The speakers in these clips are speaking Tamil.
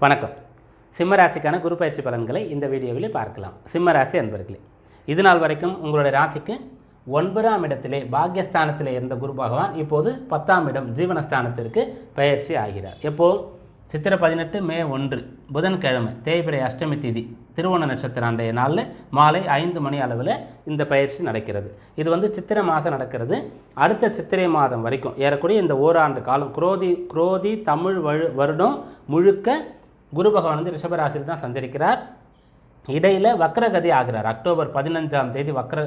வணக்கம். சிம்மராசிக்கான குரு பயிற்சி பலன்களை இந்த வீடியோவில் பார்க்கலாம். சிம்மராசி அன்பர்களே, இது நாள் வரைக்கும் உங்களுடைய ராசிக்கு 9ஆம் இடத்திலே பாக்யஸ்தானத்திலே இருந்த குரு பகவான் இப்போது 10ஆம் இடம் ஜீவனஸ்தானத்திற்கு பயிற்சி ஆகிறார். எப்போது? சித்திரை 18 மே 1 புதன்கிழமை தேய்பிறை அஷ்டமி திதி திருவோண நட்சத்திர அன்றைய நாளில் மாலை 5 மணி அளவில் இந்த பயிற்சி நடக்கிறது. இது சித்திரை மாதம் நடக்கிறது. அடுத்த சித்திரை மாதம் வரைக்கும் ஏறக்கூடிய இந்த ஓராண்டு காலம் குரோதி தமிழ் வருடம் முழுக்க குரு பகவான் ரிஷபராசியில் தான் சஞ்சரிக்கிறார். இடையில் வக்ரகதி ஆகிறார். அக்டோபர் 15ஆம் தேதி வக்ர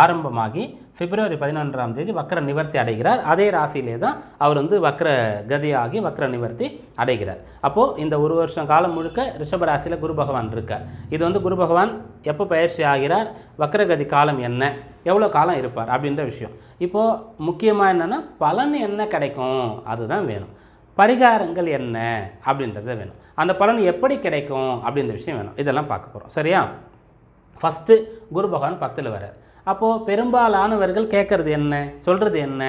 ஆரம்பமாகி பிப்ரவரி 11ஆம் தேதி வக்ர நிவர்த்தி அடைகிறார். அதே ராசியிலே தான் அவர் வக்ர கதியாகி வக்ர நிவர்த்தி அடைகிறார். அப்போது இந்த ஒரு வருஷம் காலம் முழுக்க ரிஷபராசியில் குரு பகவான் இருக்கார். இது குரு பகவான் எப்போ பயிற்சி ஆகிறார், வக்ரகதி காலம் என்ன, எவ்வளோ காலம் இருப்பார் அப்படின்ற விஷயம். இப்போது முக்கியமாக என்னென்னா பலன் என்ன கிடைக்கும் அதுதான் வேணும். பரிகாரங்கள் என்ன அப்படின்றத வேணும். அந்த பலன் எப்படி கிடைக்கும் அப்படின்ற விஷயம் வேணும். இதெல்லாம் பார்க்க போகிறோம். சரியா? ஃபஸ்ட்டு குரு பகவான் 10ல் வரார். அப்போது பெரும்பாலானவர்கள் கேட்குறது என்ன, சொல்கிறது என்ன,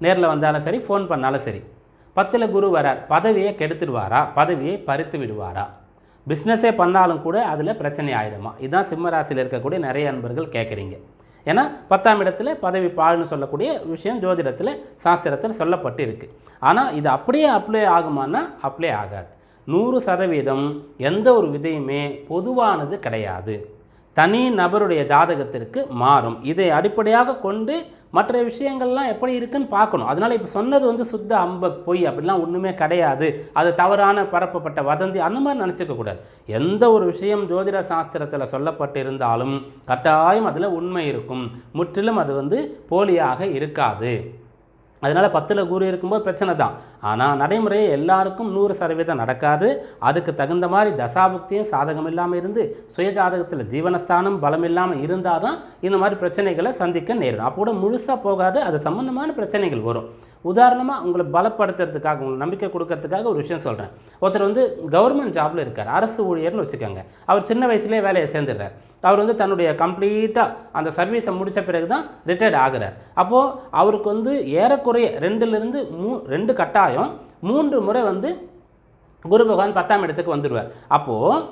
நேரில் வந்தாலும் சரி ஃபோன் பண்ணாலும் சரி, 10ல் குரு வரார், பதவியை கெடுத்துடுவாரா, பதவியை பறித்து விடுவாரா, பிஸ்னஸே பண்ணாலும் கூட அதில் பிரச்சனை ஆகிடுமா? இதுதான் சிம்மராசியில் இருக்கக்கூடிய நிறைய அன்பர்கள் கேட்குறீங்க. ஏன்னா 10ஆம் இடத்துல பதவி பாழ்னு சொல்லக்கூடிய விஷயம் ஜோதிடத்தில் சாஸ்திரத்தில் சொல்லப்பட்டு இருக்குது. ஆனால் இது அப்படியே அப்ளை ஆகுமானா அப்ளை ஆகாது. 100% எந்த ஒரு விதையுமே பொதுவானது கிடையாது. தனி நபருடைய ஜாதகத்திற்கு மாறும். இதை அடிப்படையாக கொண்டு மற்ற விஷயங்கள்லாம் எப்படி இருக்குன்னு பார்க்கணும். அதனால் இப்போ சொன்னது சுத்த பொய் அப்படிலாம் ஒன்றுமே கிடையாது, அது தவறான பரப்பப்பட்ட வதந்தி அந்த மாதிரி நினச்சிக்கக்கூடாது. எந்த ஒரு விஷயம் ஜோதிட சாஸ்திரத்தில் சொல்லப்பட்டு இருந்தாலும் கட்டாயம் அதில் உண்மை இருக்கும். முற்றிலும் அது போலியாக இருக்காது. அதனால் 10ல் குரு இருக்கும்போது பிரச்சனை தான். ஆனால் நடைமுறையை எல்லாருக்கும் 100% நடக்காது. அதுக்கு தகுந்த மாதிரி தசாபுக்தியும் சாதகம் இல்லாமல் இருந்து சுயஜாதகத்தில் ஜீவனஸ்தானம் பலம் இல்லாமல் இருந்தால் தான் இந்த மாதிரி பிரச்சனைகளை சந்திக்க நேரிடும். அப்போ கூட முழுசாக போகாது, அது சம்பந்தமான பிரச்சனைகள் வரும். உதாரணமாக உங்களை பலப்படுத்துறதுக்காக, உங்களுக்கு நம்பிக்கை கொடுக்கறதுக்காக ஒரு விஷயம் சொல்கிறேன். ஒருத்தர் கவர்மெண்ட் ஜாபில் இருக்கார், அரசு ஊழியர்னு வச்சுக்கோங்க. அவர் சின்ன வயசுலேயே வேலையை சேர்ந்துடுறார். அவர் தன்னுடைய கம்ப்ளீட்டாக அந்த சர்வீஸை முடித்த பிறகு தான் ரிட்டையர்ட் ஆகிறார். அப்போது அவருக்கு ஏறக்குறைய 2 கட்டாயம் 3 முறை குரு பகவான் 10ஆம் இடத்துக்கு வந்துடுவார். அப்போது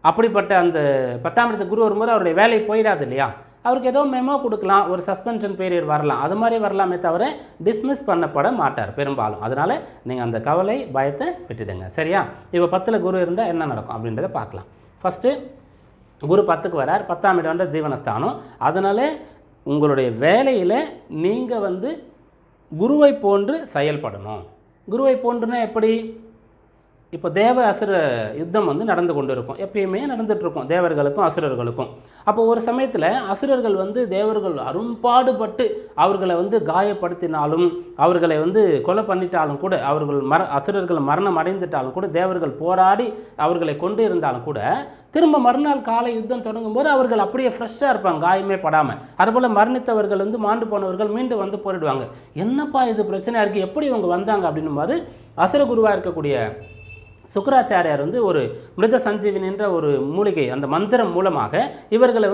அப்படிப்பட்ட அந்த 10ஆம் இடத்துக்கு குரு வரும்போது அவருடைய வேலை போயிடாது இல்லையா? அவருக்கு ஏதோ மெமோ கொடுக்கலாம், ஒரு சஸ்பென்ஷன் பீரியட் வரலாம், அது மாதிரி வரலாமே தவிர டிஸ்மிஸ் பண்ணப்பட மாட்டார் பெரும்பாலும். அதனால் நீங்கள் அந்த கவலை பயத்தை விட்டுடுங்க. சரியா? இப்போ 10ல் குரு இருந்தால் என்ன நடக்கும் அப்படின்றத பார்க்கலாம். ஃபஸ்ட்டு குரு 10க்கு வரார். 10ஆம் இடம் ஜீவனஸ்தானம். அதனால் உங்களுடைய வேலையில் நீங்கள் குருவை போன்று செயல்படணும். குருவை போன்றுனா எப்படி? இப்போ தேவ அசுர யுத்தம் நடந்து கொண்டு இருக்கும், எப்பயுமே நடந்துகிட்ருக்கும் தேவர்களுக்கும் அசுரர்களுக்கும். அப்போ ஒரு சமயத்தில் அசுரர்கள் தேவர்கள் அரும்பாடுபட்டு அவர்களை காயப்படுத்தினாலும், அவர்களை கொலை பண்ணிட்டாலும் கூட, அசுரர்கள் மரணம் அடைந்துட்டாலும் கூட, தேவர்கள் போராடி அவர்களை கொண்டு இருந்தாலும் கூட, திரும்ப மறுநாள் காலை யுத்தம் தொடங்கும் போது அவர்கள் அப்படியே ஃப்ரெஷ்ஷாக இருப்பாங்க, காயமே படாமல். அதுபோல் மரணித்தவர்கள் மாண்டு போனவர்கள் மீண்டும் போரிடுவாங்க. என்னப்பா இது பிரச்சனையாக இருக்குது, எப்படி இவங்க வந்தாங்க அப்படின்னும் போது அசுர குருவாக இருக்கக்கூடிய சுக்கராச்சாரியார் ஒரு மிருத சஞ்சீவின் என்ற ஒரு மூலிகை, அந்த மந்திரம் மூலமாக இவர்களை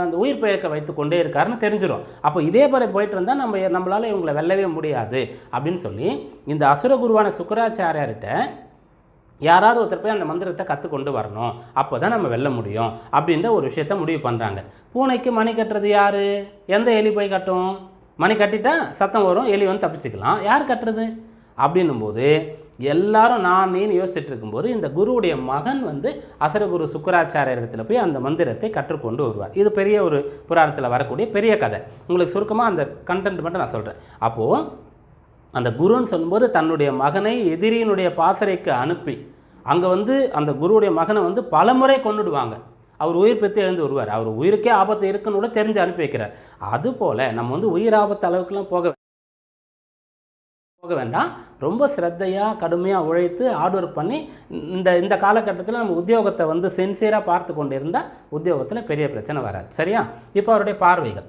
அந்த உயிர் பிழைக்க வைத்து கொண்டே இருக்காருன்னு தெரிஞ்சிடும். அப்போ இதே போல் போயிட்டு இருந்தால் நம்மளால் இவங்களை வெல்லவே முடியாது அப்படின்னு சொல்லி இந்த அசுர குருவான சுக்கராச்சாரியார்கிட்ட யாராவது ஒருத்தர் போய் அந்த மந்திரத்தை கற்றுக்கொண்டு வரணும், அப்போ தான் நம்ம வெல்ல முடியும் அப்படின்ற ஒரு விஷயத்த முடிவு பண்ணுறாங்க. பூனைக்கு மணி கட்டுறது யார்? எந்த எலி போய் கட்டும்? மணி கட்டிட்டா சத்தம் வரும், எலி தப்பிச்சுக்கலாம். யார் கட்டுறது அப்படின்னும்போது எல்லாரும் நீன்னு யோசிச்சுட்டு இருக்கும்போது இந்த குருவுடைய மகன் அசுரகுரு சுக்கராச்சாரியர் இடத்துல போய் அந்த மந்திரத்தை கற்றுக்கொண்டு வருவார். இது பெரிய ஒரு புராணத்தில் வரக்கூடிய பெரிய கதை. உங்களுக்கு சுருக்கமாக அந்த கண்டென்ட் மட்டும் நான் சொல்கிறேன். அப்போது அந்த குருன்னு சொல்லும்போது தன்னுடைய மகனை எதிரியினுடைய பாசறைக்கு அனுப்பி அங்கே அந்த குருவுடைய மகனை பல முறை கொண்டுடுவாங்க. அவர் உயிர் பெற்று எழுந்து வருவார். அவர் உயிருக்கே ஆபத்து இருக்குன்னு கூட தெரிஞ்சு அனுப்பி வைக்கிறார். அதுபோல் நம்ம உயிர் ஆபத்து அளவுக்குலாம் போக வேண்டாம். ரொம்ப சிரத்தையாக கடுமையாக உழைத்து ஹார்ட் ஒர்க் பண்ணி இந்த காலகட்டத்தில் நம்ம உத்தியோகத்தை சின்சியராக பார்த்து கொண்டு இருந்தால் உத்தியோகத்தில் பெரிய பிரச்சனை வராது. சரியா? இப்போ அவருடைய பார்வைகள்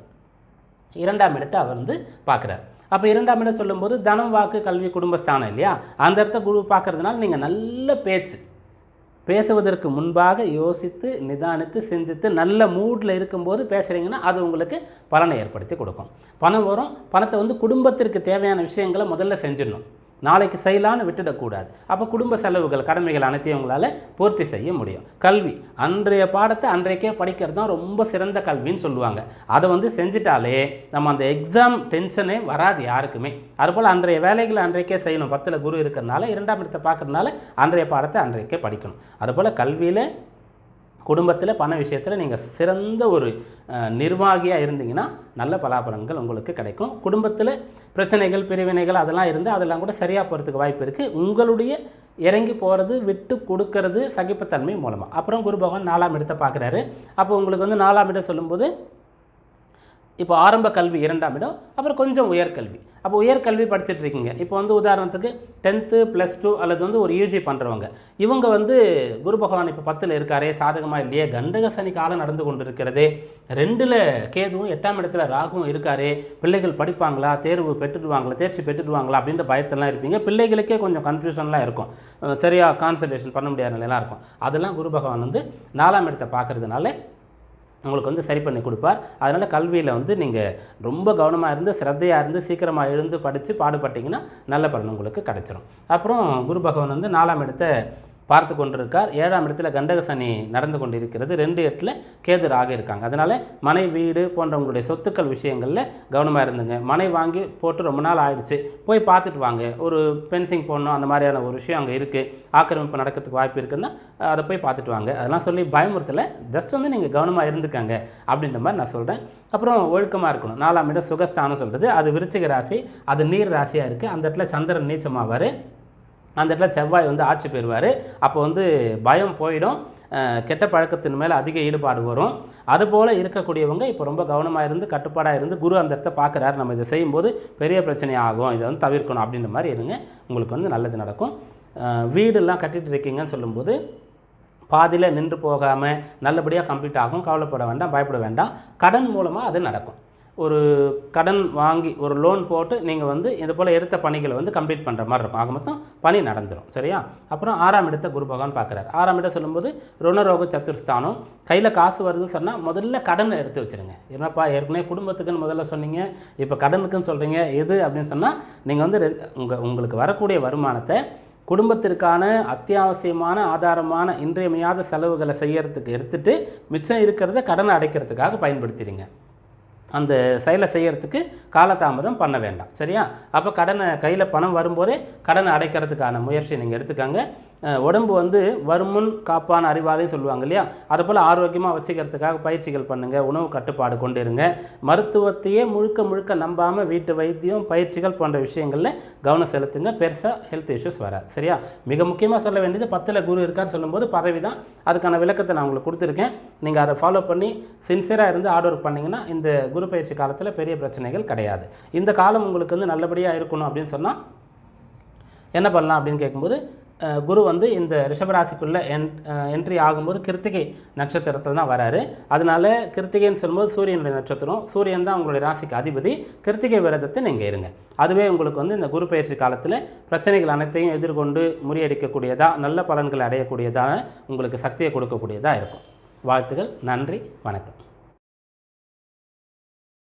2ஆம் இடத்தை அவர் பார்க்குறார். அப்போ 2ஆம் இடம் சொல்லும்போது தனம், வாக்கு, கல்வி, குடும்பஸ்தானம் இல்லையா? அந்த இடத்த குரு பார்க்கறதுனால நீங்கள் நல்ல பேசுவதற்கு முன்பாக யோசித்து நிதானித்து சிந்தித்து நல்ல மூடில் இருக்கும்போது பேசுகிறீங்கன்னா அது உங்களுக்கு பலனை ஏற்படுத்தி கொடுக்கும். பணம் வரும். பணத்தை குடும்பத்திற்கு தேவையான விஷயங்களை முதல்ல செஞ்சிடணும். நாளைக்கு செய்யலான்னு விட்டுடக்கூடாது. அப்போ குடும்ப செலவுகள் கடமைகள் அனைத்தையும் உங்களால் பூர்த்தி செய்ய முடியும். கல்வி அன்றைய பாடத்தை அன்றைக்கே படிக்கிறது தான் ரொம்ப சிறந்த கல்வின்னு சொல்லுவாங்க. அதை வந்து செஞ்சிட்டாலே நம்ம அந்த எக்ஸாம் டென்ஷனே வராது யாருக்குமே. அதுபோல் அன்றைய வேலைகளை அன்றைக்கே செய்யணும். 10ல் குரு இருக்கிறதுனால 2ஆம் இடத்தை பார்க்கறதுனால அன்றைய பாடத்தை அன்றைக்கே படிக்கணும். அதுபோல் கல்வியில் குடும்பத்தில் பண விஷயத்தில் நீங்கள் சிறந்த ஒரு நிர்வாகியாக இருந்தீங்கன்னா நல்ல பலாபலன்கள் உங்களுக்கு கிடைக்கும். குடும்பத்தில் பிரச்சனைகள் பிரிவினைகள் அதெல்லாம் இருந்து அதெல்லாம் கூட சரியாக போகிறதுக்கு வாய்ப்பு இருக்குது. உங்களுடைய இறங்கி போகிறது விட்டு கொடுக்கறது சகிப்புத்தன்மை மூலமாக. அப்புறம் குரு பகவான் 4ஆம் இடத்தை பார்க்குறாரு. அப்போ உங்களுக்கு வந்து 4ஆம் இடம் சொல்லும்போது இப்போ ஆரம்ப கல்வி 2ஆம் இடம், அப்புறம் கொஞ்சம் உயர்கல்வி. அப்போ உயர்கல்வி படிச்சுட்டு இருக்கீங்க. இப்போ வந்து உதாரணத்துக்கு 10th +2 அல்லது வந்து ஒரு யூஜி பண்ணுறவங்க, இவங்க வந்து குரு பகவான் இப்போ 10ல் இருக்காரே சாதகமாக இல்லையே, கண்டக சனி காலம் நடந்து கொண்டு இருக்கிறதே, 2ல் கேதுவும் 8ஆம் இடத்துல ராகுவும் இருக்காரே, பிள்ளைகள் படிப்பாங்களா, தேர்வு பெற்றுடுவாங்களா, தேர்ச்சி பெற்றுடுவாங்களா அப்படின்ற பயத்தெல்லாம் இருப்பீங்க. பிள்ளைகளுக்கே கொஞ்சம் கன்ஃபியூஷன்லாம் இருக்கும், சரியாக கான்சன்ட்ரேஷன் பண்ண முடியாத நிலையெல்லாம் இருக்கும். அதெல்லாம் குரு பகவான் வந்து 4ஆம் இடத்தை பார்க்கறதுனால உங்களுக்கு வந்து சரி பண்ணி கொடுப்பார். அதனால் கல்வியில் வந்து நீங்கள் ரொம்ப கவனமாக இருந்து சிரத்தையாக இருந்து சீக்கிரமாக எழுந்து படித்து பாடுபட்டிங்கன்னா நல்ல பலன் உங்களுக்கு கிடச்சிரும். அப்புறம் குரு பகவான் வந்து 4ஆம் இடத்தை பார்த்து கொண்டிருக்கார். 7ஆம் இடத்துல கண்டக சனி நடந்து கொண்டு இருக்கிறது. 2/8 கேது ராகு இருக்காங்க. அதனால் மனை வீடு போன்ற உங்களுடைய சொத்துக்கள் விஷயங்களில் கவனமாக இருந்துங்க. மனை வாங்கி போட்டு ரொம்ப நாள் ஆயிடுச்சு, போய் பார்த்துட்டு வாங்க. ஒரு பென்சிங் போடணும் அந்த மாதிரியான ஒரு விஷயம் அங்கே இருக்குது, ஆக்கிரமிப்பு நடக்கிறதுக்கு வாய்ப்பு இருக்குன்னா அதை போய் பார்த்துட்டு வாங்க. அதெல்லாம் சொல்லி பயமுறுத்தலை, ஜஸ்ட் வந்து நீங்கள் கவனமாக இருந்துக்காங்க அப்படின்ற மாதிரி நான் சொல்கிறேன். அப்புறம் ஒழுக்கமாக இருக்கணும். 4ஆம் இடம் சுகஸ்தானம் சொல்கிறது, அது விருச்சிக ராசி, அது நீர் ராசியாக இருக்குது. அந்த இடத்துல சந்திரன் நீச்சமாவார், அந்த இடத்துல செவ்வாய் வந்து ஆட்சி பெறுவார். அப்போ வந்து பயம் போயிடும், கெட்ட பழக்கத்தின் மேலே அதிக ஈடுபாடு வரும். அதுபோல் இருக்கக்கூடியவங்க இப்போ ரொம்ப கவனமாக இருந்து கட்டுப்பாடாக இருந்து குரு அந்த இடத்த பார்க்குறாரு, நம்ம இதை செய்யும்போது பெரிய பிரச்சனை ஆகும், இதை வந்து தவிர்க்கணும் அப்படின்ற மாதிரி இருங்க, உங்களுக்கு வந்து நல்லது நடக்கும். வீடெல்லாம் கட்டிகிட்டு இருக்கீங்கன்னு சொல்லும்போது பாதியில் நின்று போகாமல் நல்லபடியாக கம்ப்ளீட் ஆகும். கவலைப்பட வேண்டாம், பயப்பட வேண்டாம். கடன் மூலமாக அது நடக்கும். ஒரு கடன் வாங்கி ஒரு லோன் போட்டு நீங்கள் வந்து இது போல் எடுத்த பணிகளை வந்து கம்ப்ளீட் பண்ணுற மாதிரி இருக்கும். ஆக மொத்தம் பணி நடந்துடும். சரியா? அப்புறம் 6ஆம் இடத்தை குரு பகவான் பார்க்குறாரு. 6ஆம் இடம் சொல்லும்போது ருணரோக சத்துர்ஸ்தானம். கையில் காசு வருதுன்னு சொன்னால் முதல்ல கடனை எடுத்து வச்சுருங்க. என்னப்பா ஏற்கனவே குடும்பத்துக்குன்னு முதல்ல சொன்னீங்க, இப்போ கடனுக்குன்னு சொல்கிறீங்க, எது அப்படின்னு சொன்னால் நீங்கள் வந்து உங்களுக்கு வரக்கூடிய வருமானத்தை குடும்பத்திற்கான அத்தியாவசியமான ஆதாரமான இன்றியமையாத செலவுகளை செய்யறதுக்கு எடுத்துகிட்டு மிச்சம் இருக்கிறத கடனை அடைக்கிறதுக்காக பயன்படுத்திடுங்க. அந்த செயலை செய்கிறதுக்கு காலதாமதம் பண்ண வேண்டாம். சரியா? அப்போ கடனை கையில் பணம் வரும்போதே கடனை அடைக்கிறதுக்கான முயற்சியை நீங்கள் எடுத்துக்காங்க. உடம்பு வந்து வருமுன் காப்பான அறிவாலையும் சொல்லுவாங்க இல்லையா, அதை போல் ஆரோக்கியமாக வச்சுக்கிறதுக்காக பயிற்சிகள் பண்ணுங்கள். உணவு கட்டுப்பாடு கொண்டு இருங்க. மருத்துவத்தையே முழுக்க முழுக்க நம்பாமல் வீட்டு வைத்தியம் பயிற்சிகள் போன்ற விஷயங்களில் கவனம் செலுத்துங்க. பெருசாக ஹெல்த் இஷ்யூஸ் வராது. சரியா? மிக முக்கியமாக சொல்ல வேண்டியது 10ல் குரு இருக்கார் சொல்லும்போது பதவி தான். அதுக்கான விளக்கத்தை நான் உங்களுக்கு கொடுத்துருக்கேன். நீங்கள் அதை ஃபாலோ பண்ணி சின்சியராக இருந்து ஹார்ட் ஒர்க் பண்ணிங்கன்னா இந்த குரு பயிற்சி காலத்தில் பெரிய பிரச்சனைகள் கிடையாது. இந்த காலம் உங்களுக்கு வந்து நல்லபடியாக இருக்கணும் அப்படின்னு சொன்னால் என்ன பண்ணலாம் அப்படின்னு கேட்கும்போது, குரு வந்து இந்த ரிஷபராசிக்குள்ளே என்ட்ரி ஆகும்போது கிருத்திகை நட்சத்திரத்தில் தான் வராரு. அதனால கிருத்திகைன்னு சொல்லும்போது சூரியனுடைய நட்சத்திரம், சூரியன் தான் உங்களுடைய ராசிக்கு அதிபதி. கிருத்திகை விரதத்தை நீங்கள் இருங்க. அதுவே உங்களுக்கு வந்து இந்த குரு பயிற்சி காலத்தில் பிரச்சனைகள் அனைத்தையும் எதிர்கொண்டு முறியடிக்கக்கூடியதாக நல்ல பலன்களை அடையக்கூடியதாக உங்களுக்கு சக்தியை கொடுக்கக்கூடியதாக இருக்கும். வாழ்த்துக்கள். நன்றி. வணக்கம்.